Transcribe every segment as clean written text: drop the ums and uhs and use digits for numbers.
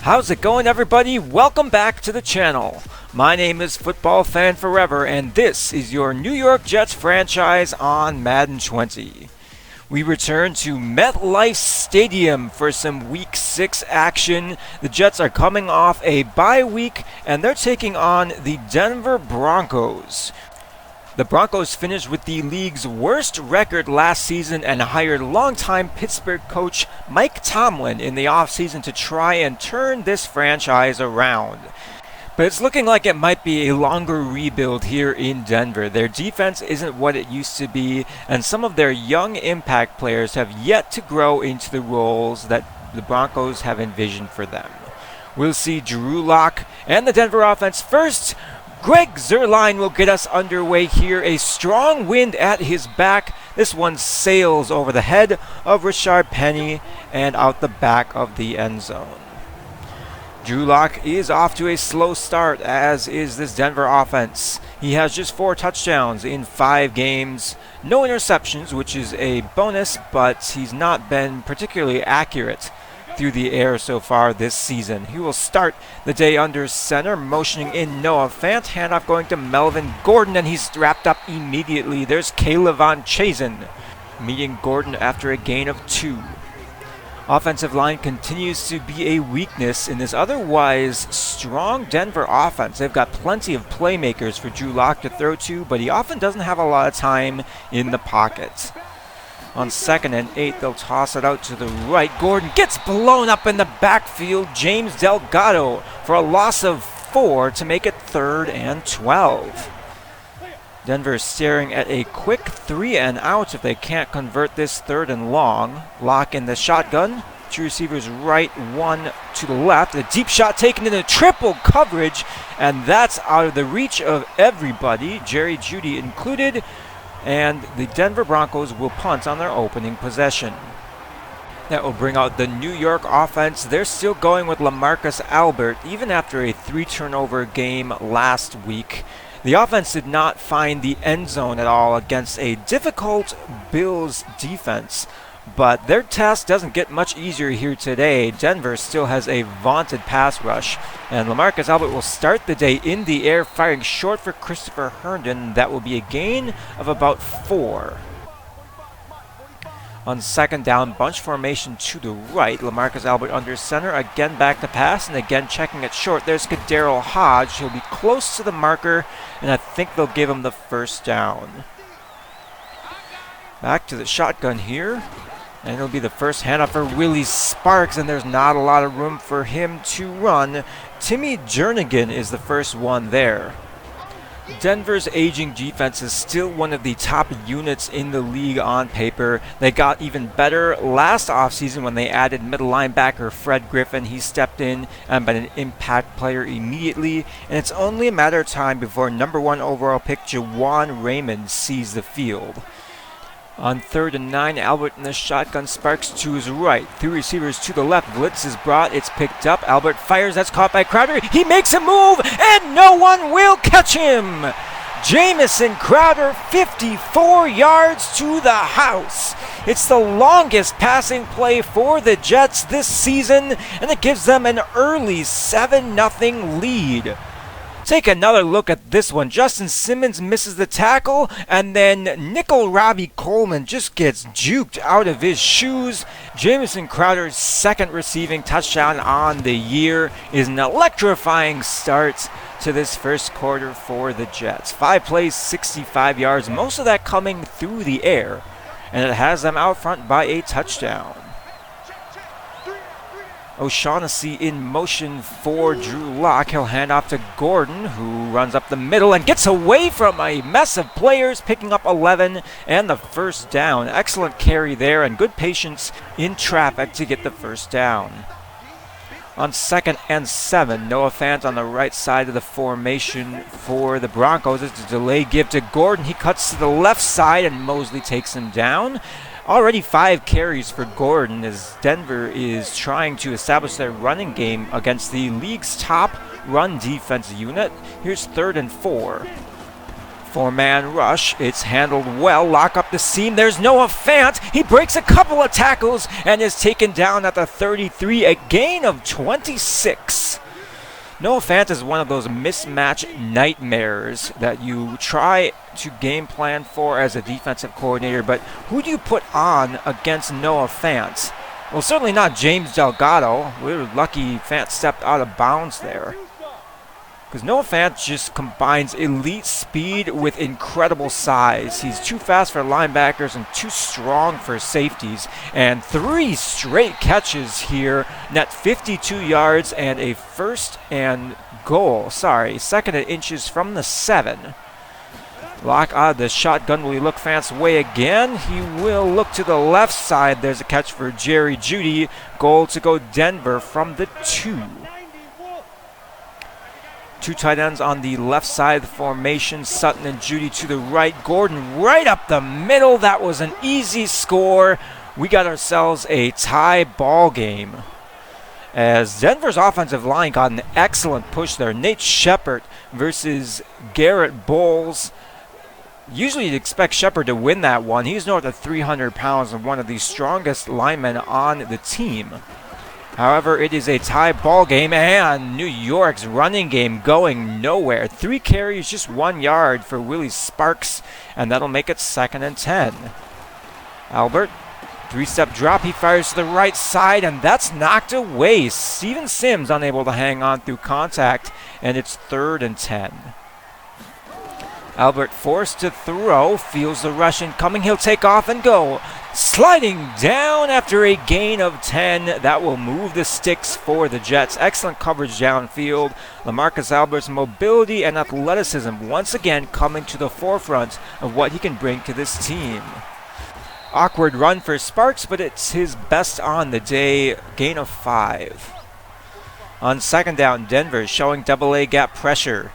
How's it going, everybody? Welcome back to the channel. My name is Football Fan Forever, and this is your New York Jets franchise on Madden 20. We return to MetLife Stadium for some Week 6 action. The Jets are coming off a bye week, and they're taking on the Denver Broncos. The Broncos finished with the league's worst record last season and hired longtime Pittsburgh coach Mike Tomlin in the offseason to try and turn this franchise around. But it's looking like it might be a longer rebuild here in Denver. Their defense isn't what it used to be, and some of their young impact players have yet to grow into the roles that the Broncos have envisioned for them. We'll see Drew Lock and the Denver offense first. Greg Zuerlein will get us underway here. A strong wind at his back. This one sails over the head of Richard Penny and out the back of the end zone. Drew Lock is off to a slow start, as is this Denver offense. He has just 4 touchdowns in 5 games. No interceptions, which is a bonus, but he's not been particularly accurate through the air so far this season. He will start the day under center, motioning in Noah Fant. Handoff going to Melvin Gordon, and he's wrapped up immediately. There's Caleb Von Chazen meeting Gordon after a gain of 2. Offensive line continues to be a weakness in this otherwise strong Denver offense. They've got plenty of playmakers for Drew Lock to throw to, but he often doesn't have a lot of time in the pocket. On 2nd and 8, they'll toss it out to the right. Gordon gets blown up in the backfield. James Delgado for a loss of 4 to make it 3rd and 12. Denver is staring at a quick 3 and out if they can't convert this 3rd and long. Lock in the shotgun. 2 receivers right, 1 to the left. A deep shot taken into triple coverage, and that's out of the reach of everybody, Jerry Jeudy included. And the Denver Broncos will punt on their opening possession. That will bring out the New York offense. They're still going with LaMarcus Albert, even after a 3-turnover game last week. The offense did not find the end zone at all against a difficult Bills defense, but their task doesn't get much easier here today. Denver still has a vaunted pass rush, and LaMarcus Albert will start the day in the air, firing short for Christopher Herndon. That will be a gain of about 4. On 2nd down, bunch formation to the right. LaMarcus Albert under center, again back to pass, and again checking it short. There's Kadarrell Hodge. He'll be close to the marker, and I think they'll give him the 1st down. Back to the shotgun here. And it'll be the first handoff for Willie Sparks, and there's not a lot of room for him to run. Timmy Jernigan is the first one there. Denver's aging defense is still one of the top units in the league on paper. They got even better last offseason when they added middle linebacker Fred Griffin. He stepped in and been an impact player immediately, and it's only a matter of time before number 1 overall pick Juwan Raymond sees the field. On 3rd and 9, Albert in the shotgun, Sparks to his right. 3 receivers to the left. Blitz is brought. It's picked up. Albert fires. That's caught by Crowder. He makes a move, and no one will catch him. Jamison Crowder, 54 yards to the house. It's the longest passing play for the Jets this season, and it gives them an early 7-0 lead. Take another look at this one. Justin Simmons misses the tackle, and then nickel Robbie Coleman just gets juked out of his shoes. Jamison Crowder's 2nd receiving touchdown on the year is an electrifying start to this first quarter for the Jets. 5 plays, 65 yards, most of that coming through the air, and it has them out front by a touchdown. O'Shaughnessy in motion for Drew Lock. He'll hand off to Gordon, who runs up the middle and gets away from a mess of players, picking up 11 and the 1st down. Excellent carry there and good patience in traffic to get the 1st down. On 2nd and 7, Noah Fant on the right side of the formation for the Broncos. It's a delay give to Gordon. He cuts to the left side, and Mosley takes him down. Already 5 carries for Gordon as Denver is trying to establish their running game against the league's top run defense unit. Here's 3rd and 4. Four-man rush. It's handled well. Lock up the seam. There's Noah Fant. He breaks a couple of tackles and is taken down at the 33. A gain of 26. Noah Fant is one of those mismatch nightmares that you try to game plan for as a defensive coordinator, but who do you put on against Noah Fant? Well, certainly not James Delgado. We're lucky Fant stepped out of bounds there. Because Noah Fant just combines elite speed with incredible size. He's too fast for linebackers and too strong for safeties. And 3 straight catches here, net 52 yards and a second and inches from the 7. Lock out of the shotgun. Will he look Fant's way again? He will look to the left side. There's a catch for Jerry Jeudy. Goal to go Denver from the 2. 2 tight ends on the left side of the formation. Sutton and Jeudy to the right. Gordon right up the middle. That was an easy score. We got ourselves a tie ball game. As Denver's offensive line got an excellent push there. Nate Shepard versus Garrett Bowles. Usually you'd expect Shepard to win that one. He's north of 300 pounds and one of the strongest linemen on the team. However, it is a tie ball game, and New York's running game going nowhere. 3 carries, just 1 yard for Willie Sparks, and that'll make it 2nd and 10. Albert, 3-step drop. He fires to the right side, and that's knocked away. Steven Sims unable to hang on through contact, and it's 3rd and 10. Albert forced to throw, feels the Russian coming, he'll take off and go. Sliding down after a gain of 10, that will move the sticks for the Jets. Excellent coverage downfield. LaMarcus Albert's mobility and athleticism once again coming to the forefront of what he can bring to this team. Awkward run for Sparks, but it's his best on the day, gain of 5. On 2nd down, Denver showing double-A gap pressure.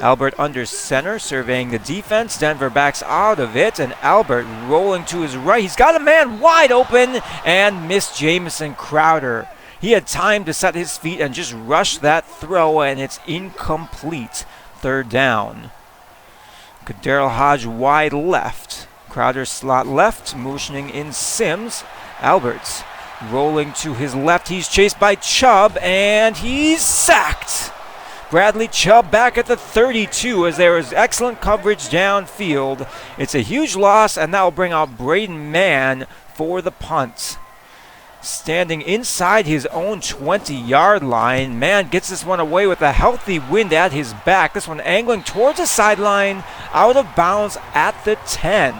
Albert under center, surveying the defense. Denver backs out of it, and Albert rolling to his right. He's got a man wide open and missed Jamison Crowder. He had time to set his feet and just rush that throw, and it's incomplete. 3rd down. Daryl Hodge wide left. Crowder slot left, motioning in Sims. Albert's rolling to his left. He's chased by Chubb, and he's sacked. Bradley Chubb back at the 32 as there is excellent coverage downfield. It's a huge loss, and that will bring out Braden Mann for the punt. Standing inside his own 20-yard line, Mann gets this one away with a healthy wind at his back. This one angling towards the sideline, out of bounds at the 10.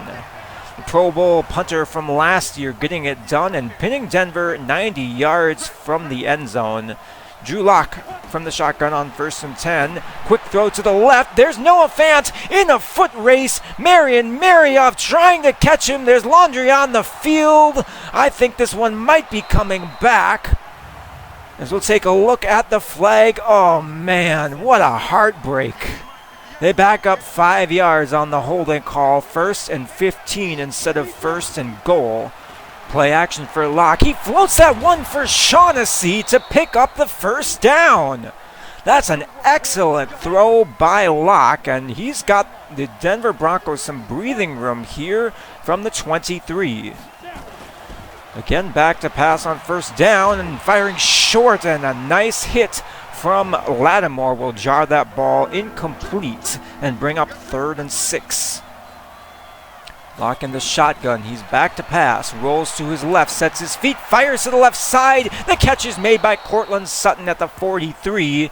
The Pro Bowl punter from last year getting it done and pinning Denver 90 yards from the end zone. Drew Lock from the shotgun on 1st and 10. Quick throw to the left. There's Noah Fant in a foot race. Marion Marioff trying to catch him. There's laundry on the field. I think this one might be coming back. As we'll take a look at the flag. Oh, man, what a heartbreak. They back up 5 yards on the holding call. 1st and 15 instead of 1st and goal. Play action for Locke. He floats that one for Shaughnessy to pick up the 1st down. That's an excellent throw by Locke, and he's got the Denver Broncos some breathing room here from the 23. Again, back to pass on 1st down and firing short, and a nice hit from Lattimore will jar that ball incomplete and bring up 3rd and 6. Lock in the shotgun. He's back to pass. Rolls to his left. Sets his feet. Fires to the left side. The catch is made by Cortland Sutton at the 43.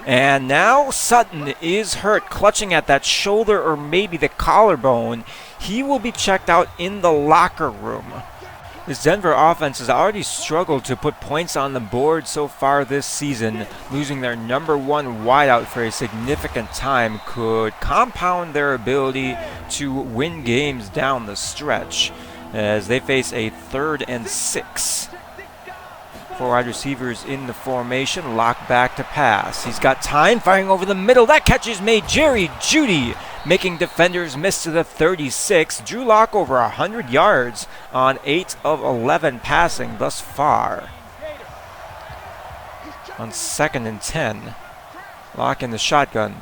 And now Sutton is hurt, clutching at that shoulder or maybe the collarbone. He will be checked out in the locker room. This Denver offense has already struggled to put points on the board so far this season. Losing their number 1 wideout for a significant time could compound their ability to win games down the stretch as they face a 3rd and 6. 4 wide receivers in the formation. Lock back to pass. He's got time, firing over the middle. That catch is made. Jerry Jeudy making defenders miss to the 36. Drew Lock over 100 yards on 8 of 11 passing thus far. On 2nd and 10. Lock in the shotgun.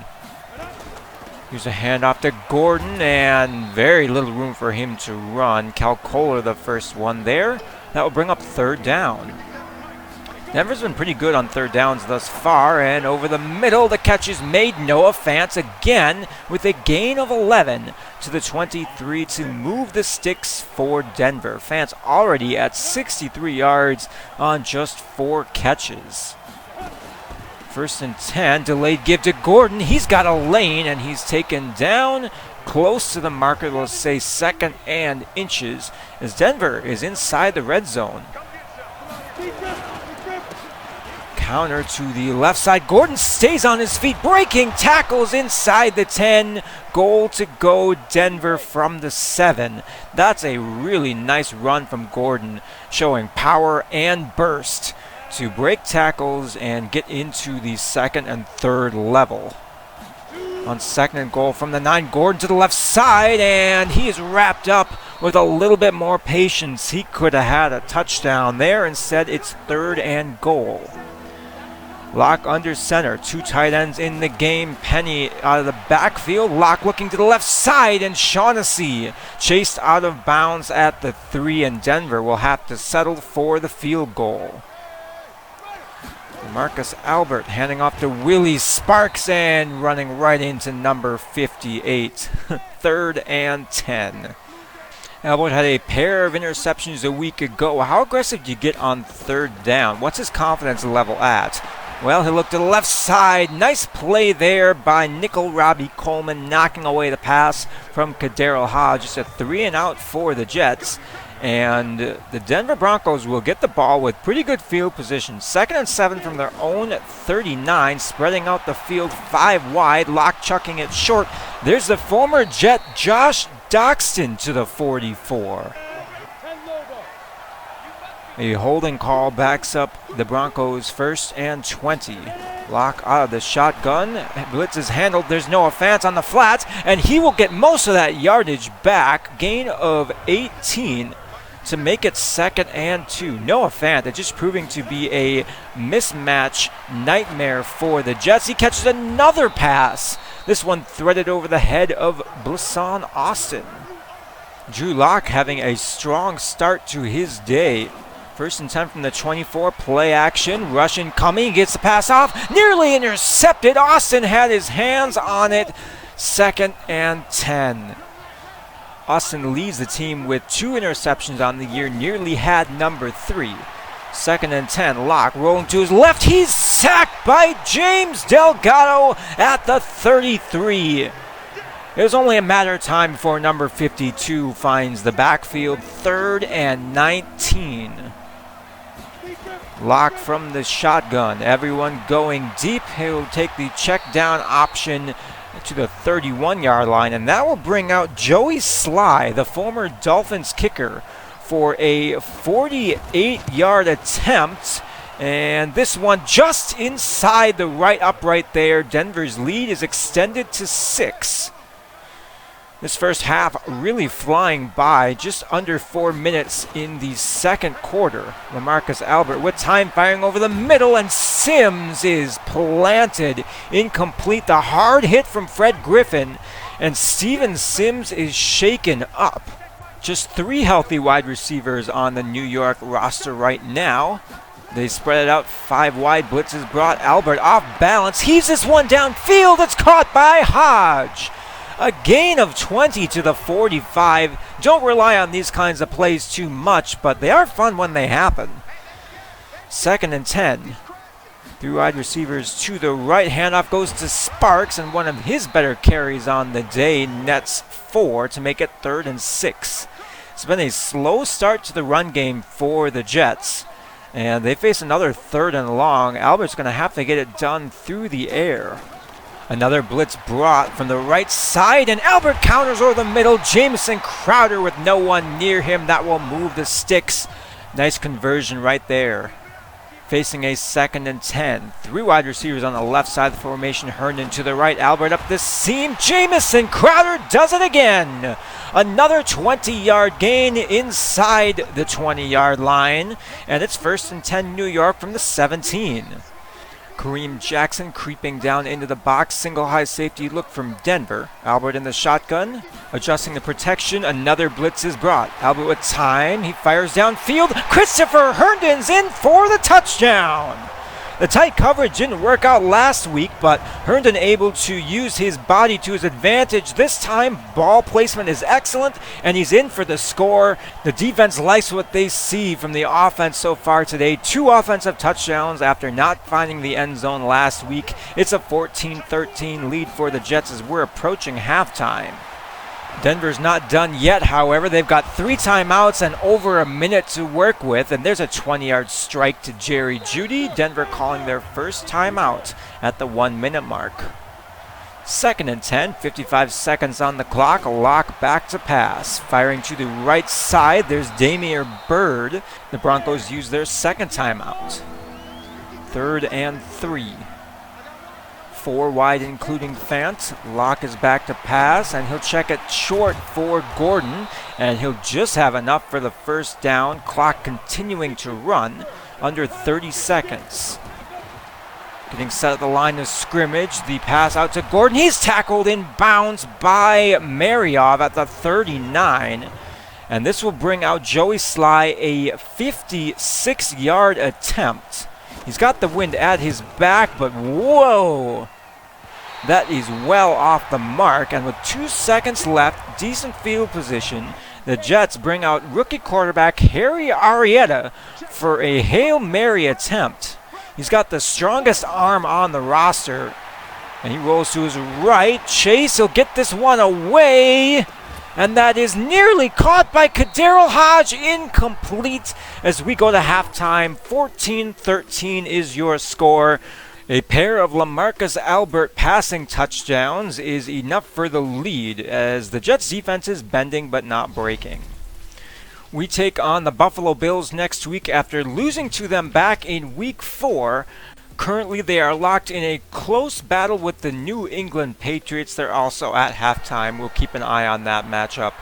Here's a handoff to Gordon, and very little room for him to run. Calcola the first one there. That will bring up third down. Denver's been pretty good on third downs thus far, and over the middle, the catch is made. Noah Fant again with a gain of 11 to the 23 to move the sticks for Denver. Fant's already at 63 yards on just 4 catches. First and 10, delayed give to Gordon. He's got a lane, and he's taken down close to the marker. Let's say 2nd and inches, as Denver is inside the red zone. Counter to the left side. Gordon stays on his feet, breaking tackles inside the 10. Goal to go, Denver from the 7. That's a really nice run from Gordon, showing power and burst to break tackles and get into the 2nd and 3rd level. On 2nd and goal from the 9, Gordon to the left side, and he is wrapped up with a little bit more patience. He could have had a touchdown there. Instead, it's 3rd and goal. Locke under center, 2 tight ends in the game. Penny out of the backfield. Locke looking to the left side, and Shaughnessy chased out of bounds at the 3, and Denver will have to settle for the field goal. Marcus Albert handing off to Willie Sparks and running right into number 58. 3rd and 10. Albert had a pair of interceptions a week ago. How aggressive do you get on 3rd down? What's his confidence level at? Well, he looked to the left side. Nice play there by nickel Robbie Coleman, knocking away the pass from Kadero Hodge. Just a 3 and out for the Jets. And the Denver Broncos will get the ball with pretty good field position. 2nd and 7 from their own 39, spreading out the field 5 wide. Locke chucking it short. There's the former Jet Josh Doxton to the 44. A holding call backs up the Broncos 1st and 20. Locke out of the shotgun. Blitz is handled. There's Noah Fant on the flats, and he will get most of that yardage back. Gain of 18 to make it 2nd and 2. Noah Fant just proving to be a mismatch nightmare for the Jets. He catches another pass. This one threaded over the head of Blisson Austin. Drew Locke having a strong start to his day. 1st and 10 from the 24, play action, Russian coming, gets the pass off, nearly intercepted. Austin had his hands on it. 2nd and 10. Austin leads the team with 2 interceptions on the year, nearly had number 3. 2nd and 10, Locke rolling to his left. He's sacked by James Delgado at the 33. It was only a matter of time before number 52 finds the backfield. 3rd and 19. Locke from the shotgun. Everyone going deep. He'll take the check down option to the 31-yard line, and that will bring out Joey Sly, the former Dolphins kicker, for a 48-yard attempt. And this one just inside the right upright there. Denver's lead is extended to 6. This first half really flying by, just under 4 minutes in the 2nd quarter. LaMarcus Albert with time firing over the middle, and Sims is planted. Incomplete. The hard hit from Fred Griffin, and Steven Sims is shaken up. Just 3 healthy wide receivers on the New York roster right now. They spread it out 5 wide. Blitz has brought Albert off balance. Heaves this one downfield. It's caught by Hodge. A gain of 20 to the 45. Don't rely on these kinds of plays too much, but they are fun when they happen. 2nd and 10. 3 wide receivers to the right. Handoff goes to Sparks, and one of his better carries on the day nets 4 to make it 3rd and 6. It's been a slow start to the run game for the Jets, and they face another 3rd and long. Albert's going to have to get it done through the air. Another blitz brought from the right side, and Albert counters over the middle. Jamison Crowder with no one near him. That will move the sticks. Nice conversion right there. Facing a 2nd and 10. 3 wide receivers on the left side of the formation. Herndon to the right. Albert up the seam. Jamison Crowder does it again. Another 20-yard gain inside the 20-yard line. And it's 1st and 10 New York from the 17. Kareem Jackson creeping down into the box. Single high safety look from Denver. Albert in the shotgun. Adjusting the protection. Another blitz is brought. Albert with time. He fires downfield. Christopher Herndon's in for the touchdown. The tight coverage didn't work out last week, but Herndon able to use his body to his advantage. This time, ball placement is excellent, and he's in for the score. The defense likes what they see from the offense so far today. 2 offensive touchdowns after not finding the end zone last week. It's a 14-13 lead for the Jets as we're approaching halftime. Denver's not done yet, however. They've got 3 timeouts and over a minute to work with, and there's a 20-yard strike to Jerry Jeudy. Denver calling their first timeout at the 1-minute mark. 2nd and 10, 55 seconds on the clock. Lock back to pass. Firing to the right side, there's Damier Byrd. The Broncos use their second timeout. 3rd and 3. 4 wide, including Fant. Locke is back to pass, and he'll check it short for Gordon, and he'll just have enough for the first down. Clock continuing to run, under 30 seconds. Getting set at the line of scrimmage, the pass out to Gordon. He's tackled in bounds by Mariov at the 39, and this will bring out Joey Sly, a 56-yard attempt. He's got the wind at his back, but whoa! That is well off the mark, and with 2 seconds left, decent field position, the Jets bring out rookie quarterback Harry Arrieta for a Hail Mary attempt. He's got the strongest arm on the roster, and he rolls to his right. Chase, he'll get this one away, and that is nearly caught by Kaderil Hodge, incomplete as we go to halftime. 14-13 is your score. A pair of LaMarcus Albert passing touchdowns is enough for the lead as the Jets defense is bending but not breaking. We take on the Buffalo Bills next week after losing to them back in week 4. Currently, they are locked in a close battle with the New England Patriots. They're also at halftime. We'll keep an eye on that matchup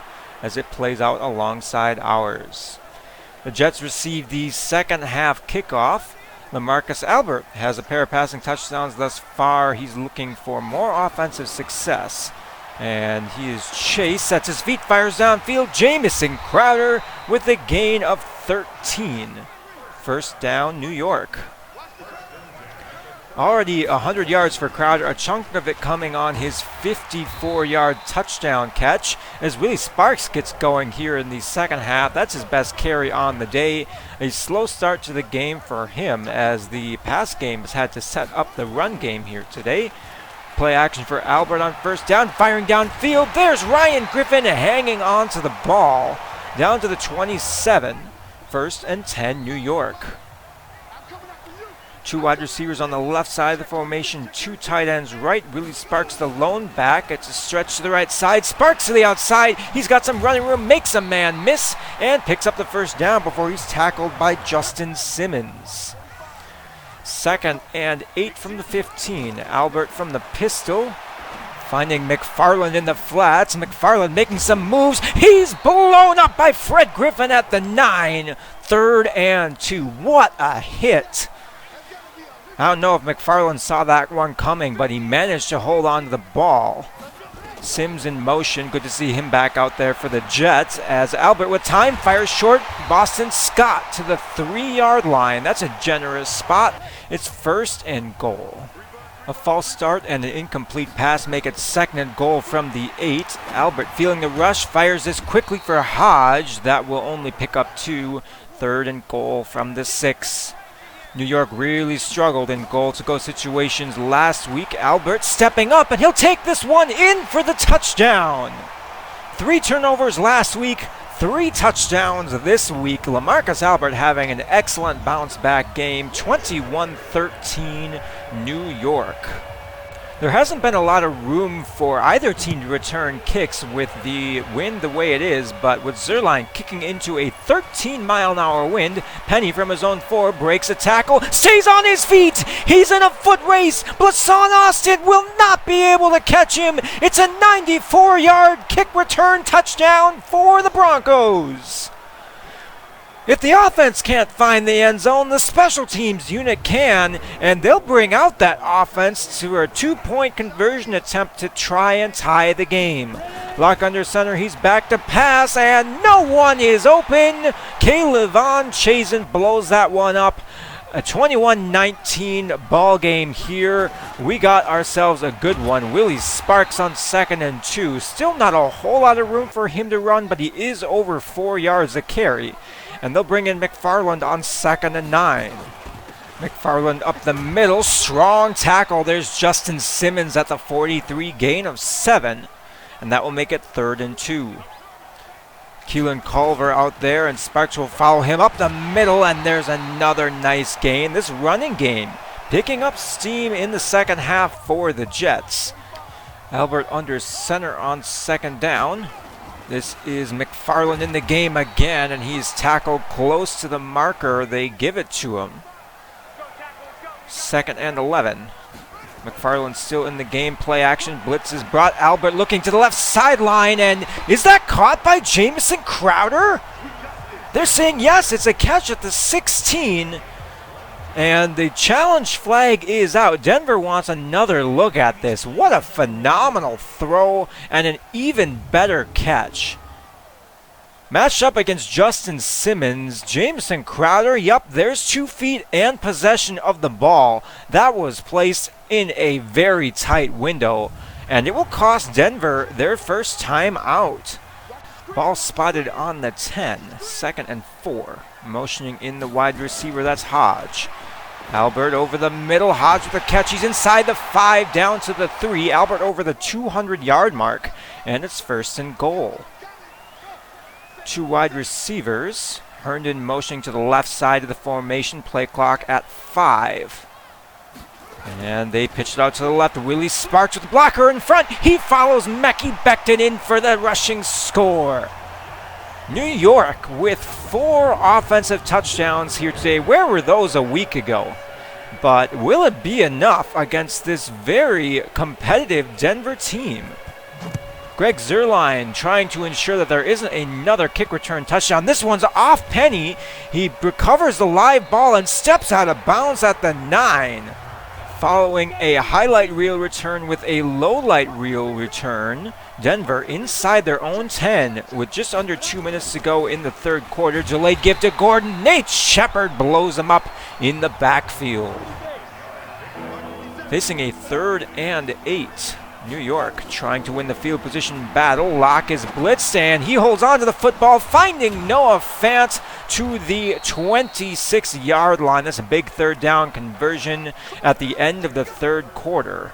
as it plays out alongside ours. The Jets receive the second half kickoff. LaMarcus Albert has a pair of passing touchdowns thus far. He's looking for more offensive success. And he is chased, sets his feet, fires downfield. Jamison Crowder with a gain of 13. First down, New York. Already 100 yards for Crowder, a chunk of it coming on his 54-yard touchdown catch as Willie Sparks gets going here in the second half. That's his best carry on the day. A slow start to the game for him as the pass game has had to set up the run game here today. Play action for Albert on first down, firing downfield. There's Ryan Griffin hanging on to the ball. Down to the 27. 1st and 10, New York. 2 wide receivers on the left side of the formation, 2 tight ends right. Willie Sparks the lone back. It's a stretch to the right side. Sparks to the outside. He's got some running room, makes a man miss, and picks up the first down before he's tackled by Justin Simmons. 2nd and 8 from the 15. Albert from the pistol, finding McFarland in the flats. McFarland making some moves. He's blown up by Fred Griffin at the 9. 3rd and 2. What a hit. I don't know if McFarland saw that one coming, but he managed to hold on to the ball. Sims in motion. Good to see him back out there for the Jets as Albert with time fires short. Boston Scott to the 3-yard line. That's a generous spot. It's 1st and goal. A false start and an incomplete pass make it 2nd and goal from the 8. Albert feeling the rush, fires this quickly for Hodge. That will only pick up 2. 3rd and goal from the 6. New York really struggled in goal-to-go situations last week. Albert stepping up, and he'll take this one in for the touchdown. 3 turnovers last week, 3 touchdowns this week. LaMarcus Albert having an excellent bounce-back game. 21-13 New York. There hasn't been a lot of room for either team to return kicks with the wind the way it is, but with Zerline kicking into a 13-mile-an-hour wind, Penny from his own 4 breaks a tackle, stays on his feet. He's in a foot race. Blasson Austin will not be able to catch him. It's a 94-yard kick return touchdown for the Broncos. If the offense can't find the end zone, the special teams unit can, and they'll bring out that offense to a 2-point conversion attempt to try and tie the game. Lock under center, he's back to pass, and no one is open. Kayvon Chazen blows that one up. A 21-19 ball game here. We got ourselves a good one. Willie Sparks on 2nd and 2. Still not a whole lot of room for him to run, but he is over 4 yards a carry. And they'll bring in McFarland on 2nd and 9. McFarland up the middle. Strong tackle. There's Justin Simmons at the 43, gain of 7. And that will make it 3rd and 2. Keelan Culver out there, and Sparks will follow him up the middle, and there's another nice gain. This running game picking up steam in the second half for the Jets. Albert under center on 2nd down. This is McFarland in the game again, and he's tackled close to the marker. They give it to him. 2nd and 11. McFarland still in the game. Play action. Blitz is brought. Albert looking to the left sideline, and is that caught by Jamison Crowder? They're saying yes, it's a catch at the 16. And the challenge flag is out. Denver wants another look at this. What a phenomenal throw and an even better catch. Matched up against Justin Simmons, Jamison Crowder, yup, there's 2 feet and possession of the ball. That was placed in a very tight window, and it will cost Denver their first time out. Ball spotted on the 10, 2nd and 4. Motioning in the wide receiver, that's Hodge. Albert over the middle, Hodge with a catch, he's inside the 5, down to the 3. Albert over the 200-yard mark, and it's 1st and goal. 2 wide receivers. Herndon motioning to the left side of the formation. Play clock at 5. And they pitch it out to the left. Willie Sparks with the blocker in front. He follows Mekhi Becton in for the rushing score. New York with 4 offensive touchdowns here today. Where were those a week ago? But will it be enough against this very competitive Denver team? Greg Zuerlein trying to ensure that there isn't another kick return touchdown. This one's off Penny. He recovers the live ball and steps out of bounds at the 9. Following a highlight reel return with a low light reel return, Denver inside their own 10 with just under 2 minutes to go in the 3rd quarter. Delayed give to Gordon. Nate Shepard blows him up in the backfield. Facing a 3rd and 8. New York trying to win the field position battle. Locke is blitzed, and he holds on to the football, finding Noah Fant to the 26-yard line. That's a big 3rd down conversion at the end of the 3rd quarter.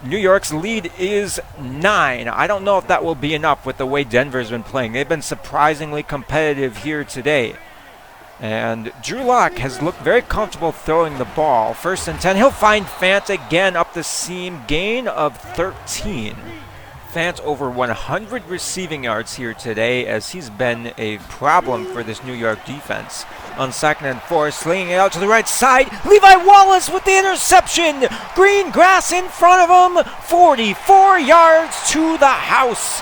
New York's lead is 9. I don't know if that will be enough with the way Denver's been playing. They've been surprisingly competitive here today. And Drew Lock has looked very comfortable throwing the ball. 1st and 10. He'll find Fant again up the seam. Gain of 13. Fant over 100 receiving yards here today, as he's been a problem for this New York defense. On 2nd and 4, slinging it out to the right side. Levi Wallace with the interception. Green grass in front of him. 44 yards to the house.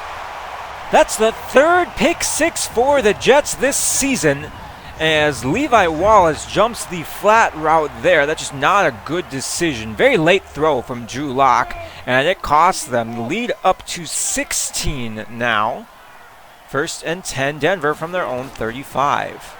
That's the 3rd pick 6 for the Jets this season, as Levi Wallace jumps the flat route there. That's just not a good decision. Very late throw from Drew Lock, and it costs them the lead up to 16 now. 1st and 10, Denver from their own 35.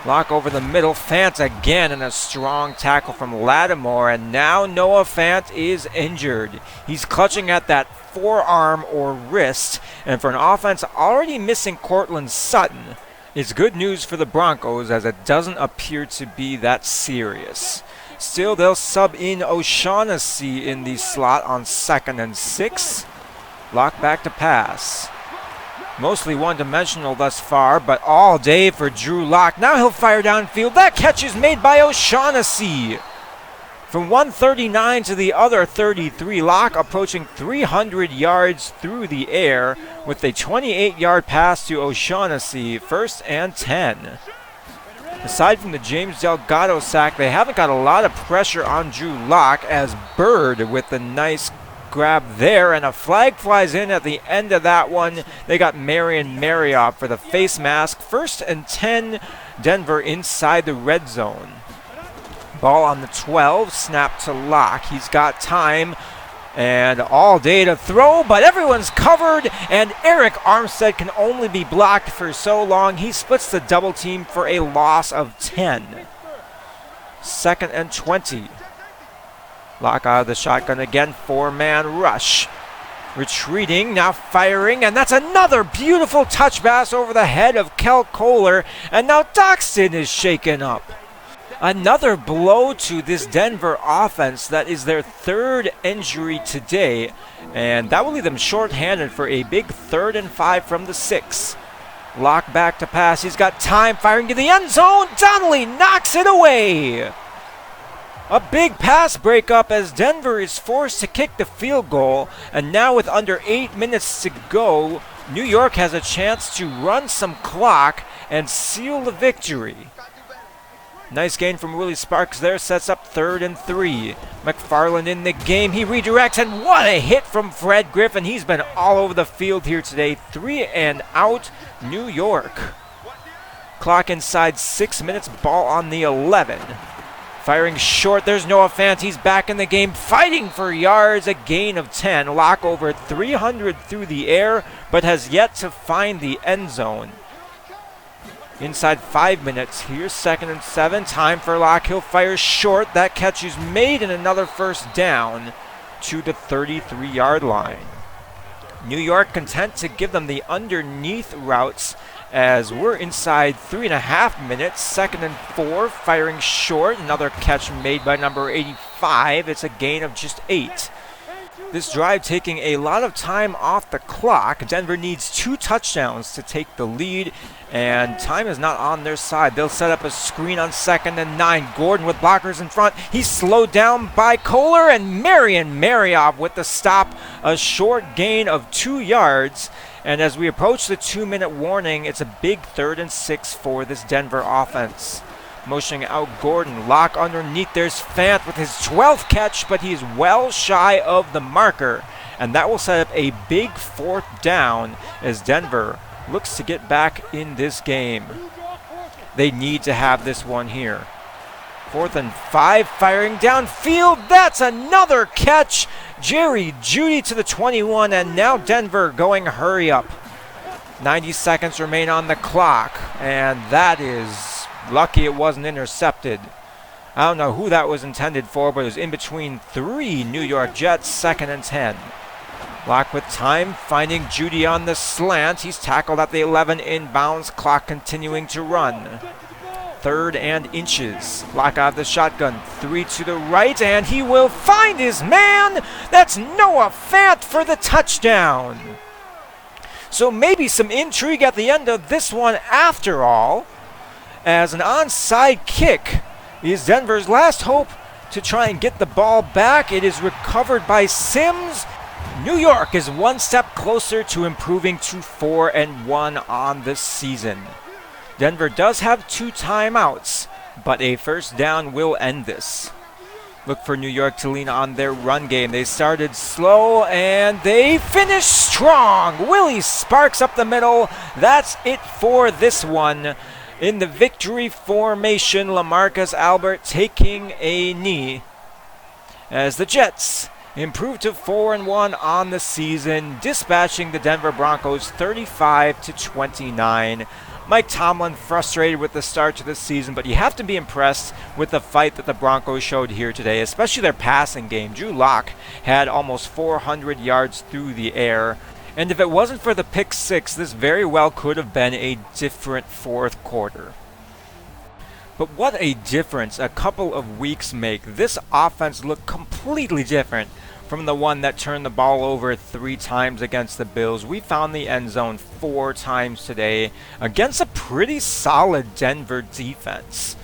Lock over the middle. Fant again, and a strong tackle from Lattimore, and now Noah Fant is injured. He's clutching at that forearm or wrist, and for an offense already missing Cortland Sutton, it's good news for the Broncos, as it doesn't appear to be that serious. Still, they'll sub in O'Shaughnessy in the slot on 2nd and 6. Lock back to pass. Mostly one-dimensional thus far, but all day for Drew Lock. Now he'll fire downfield. That catch is made by O'Shaughnessy. From 139 to the other 33, Lock approaching 300 yards through the air with a 28-yard pass to O'Shaughnessy. 1st and 10. Aside from the James Delgado sack, they haven't got a lot of pressure on Drew Lock, as Bird with the nice grab there, and a flag flies in at the end of that one. They got Marion Marioff for the face mask. 1st and 10, Denver inside the red zone. Ball on the 12, snap to Locke. He's got time and all day to throw, but everyone's covered, and Eric Armstead can only be blocked for so long. He splits the double team for a loss of 10. 2nd and 20. Locke out of the shotgun again, 4-man rush. Retreating, now firing, and that's another beautiful touch pass over the head of Kel Kohler, and now Doxton is shaken up. Another blow to this Denver offense. That is their 3rd injury today, and that will leave them short-handed for a big 3rd and 5 from the 6. Locke back to pass. He's got time, firing to the end zone. Donnelly knocks it away. A big pass breakup as Denver is forced to kick the field goal, and now with under 8 minutes to go, New York has a chance to run some clock and seal the victory. Nice gain from Willie Sparks there, sets up 3rd and 3. McFarland in the game, he redirects, and what a hit from Fred Griffin. He's been all over the field here today. 3 and out, New York. Clock inside 6 minutes, ball on the 11. Firing short, there's Noah Fant. He's back in the game, fighting for yards, a gain of 10. Locke over 300 through the air, but has yet to find the end zone. Inside 5 minutes, here's 2nd and 7. Time for Locke. He'll fire short. That catch is made, and another 1st down to the 33-yard line. New York content to give them the underneath routes as we're inside 3.5 minutes. 2nd and 4, firing short. Another catch made by number 85. It's a gain of just 8. This drive taking a lot of time off the clock. Denver needs 2 touchdowns to take the lead, and time is not on their side. They'll set up a screen on 2nd and 9. Gordon with blockers in front. He's slowed down by Kohler, and Marion Marioff with the stop. A short gain of 2 yards. And as we approach the 2-minute warning, it's a big 3rd and 6 for this Denver offense. Motioning out Gordon. Locke underneath. There's Fant with his 12th catch, but he's well shy of the marker. And that will set up a big 4th down as Denver looks to get back in this game. They need to have this one here. 4th and 5, firing downfield. That's another catch. Jerry Jeudy to the 21, and now Denver going hurry up. 90 seconds remain on the clock, and that is lucky it wasn't intercepted. I don't know who that was intended for, but it was in between 3 New York Jets. 2nd and 10. Locke with time, finding Jeudy on the slant. He's tackled at the 11 inbounds. Clock continuing to run. 3rd and inches. Locke out of the shotgun. 3 to the right, and he will find his man. That's Noah Fant for the touchdown. So maybe some intrigue at the end of this one after all, as an onside kick is Denver's last hope to try and get the ball back. It is recovered by Sims. New York is 1 step closer to improving to 4 and 1 on the season. Denver does have 2 timeouts, but a 1st down will end this. Look for New York to lean on their run game. They started slow and they finished strong. Willie Sparks up the middle. That's it for this one. In the victory formation, LaMarcus Albert taking a knee as the Jets improve to 4 and 1 on the season, dispatching the Denver Broncos 35-29. Mike Tomlin frustrated with the start to the season, but you have to be impressed with the fight that the Broncos showed here today, especially their passing game. Drew Lock had almost 400 yards through the air. And if it wasn't for the pick 6, this very well could have been a different 4th quarter. But what a difference a couple of weeks make. This offense looked completely different from the one that turned the ball over 3 times against the Bills. We found the end zone 4 times today against a pretty solid Denver defense.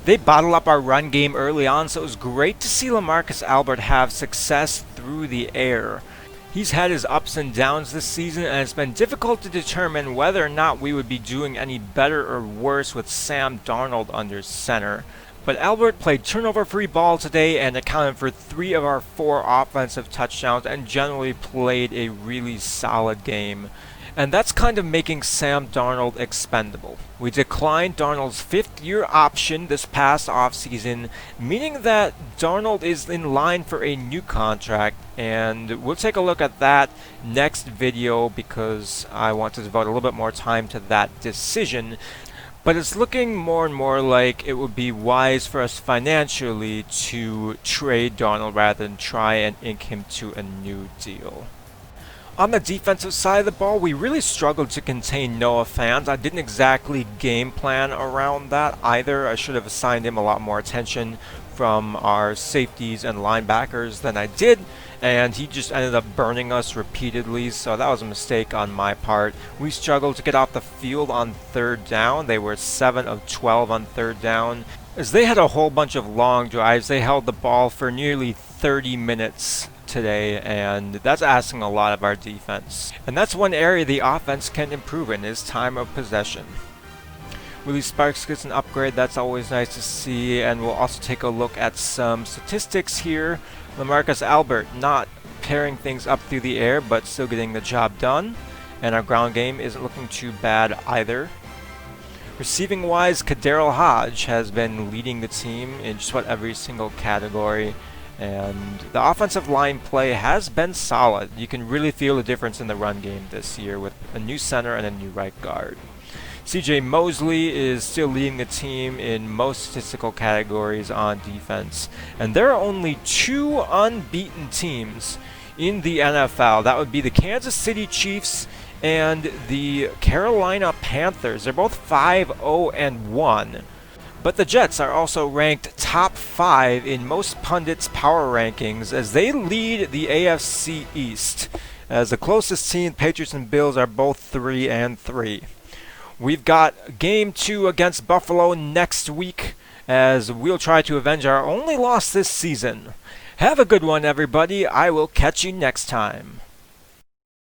They bottled up our run game early on, so it was great to see LaMarcus Albert have success through the air. He's had his ups and downs this season, and it's been difficult to determine whether or not we would be doing any better or worse with Sam Darnold under center. But Albert played turnover-free ball today and accounted for 3 of our 4 offensive touchdowns and generally played a really solid game. And that's kind of making Sam Darnold expendable. We declined Darnold's 5th-year option this past offseason, meaning that Darnold is in line for a new contract, and we'll take a look at that next video because I want to devote a little bit more time to that decision. But it's looking more and more like it would be wise for us financially to trade Darnold rather than try and ink him to a new deal. On the defensive side of the ball, we really struggled to contain Noah Fant. I didn't exactly game plan around that either. I should have assigned him a lot more attention from our safeties and linebackers than I did, and he just ended up burning us repeatedly, so that was a mistake on my part. We struggled to get off the field on 3rd down. They were 7 of 12 on 3rd down. As they had a whole bunch of long drives, they held the ball for nearly 30 minutes today, and that's asking a lot of our defense. And that's one area the offense can improve in, is time of possession. Willie Sparks gets an upgrade, that's always nice to see, and we'll also take a look at some statistics here. LaMarcus Albert not pairing things up through the air, but still getting the job done, and our ground game isn't looking too bad either. Receiving wise, Kaderil Hodge has been leading the team in just about every single category. And the offensive line play has been solid. You can really feel the difference in the run game this year with a new center and a new right guard. CJ Mosley is still leading the team in most statistical categories on defense. And there are only 2 unbeaten teams in the NFL. That would be the Kansas City Chiefs and the Carolina Panthers. They're both 5-0-1. But the Jets are also ranked top 5 in most pundits' power rankings as they lead the AFC East. As the closest team, Patriots and Bills, are both 3-3. We've got Game 2 against Buffalo next week as we'll try to avenge our only loss this season. Have a good one, everybody. I will catch you next time.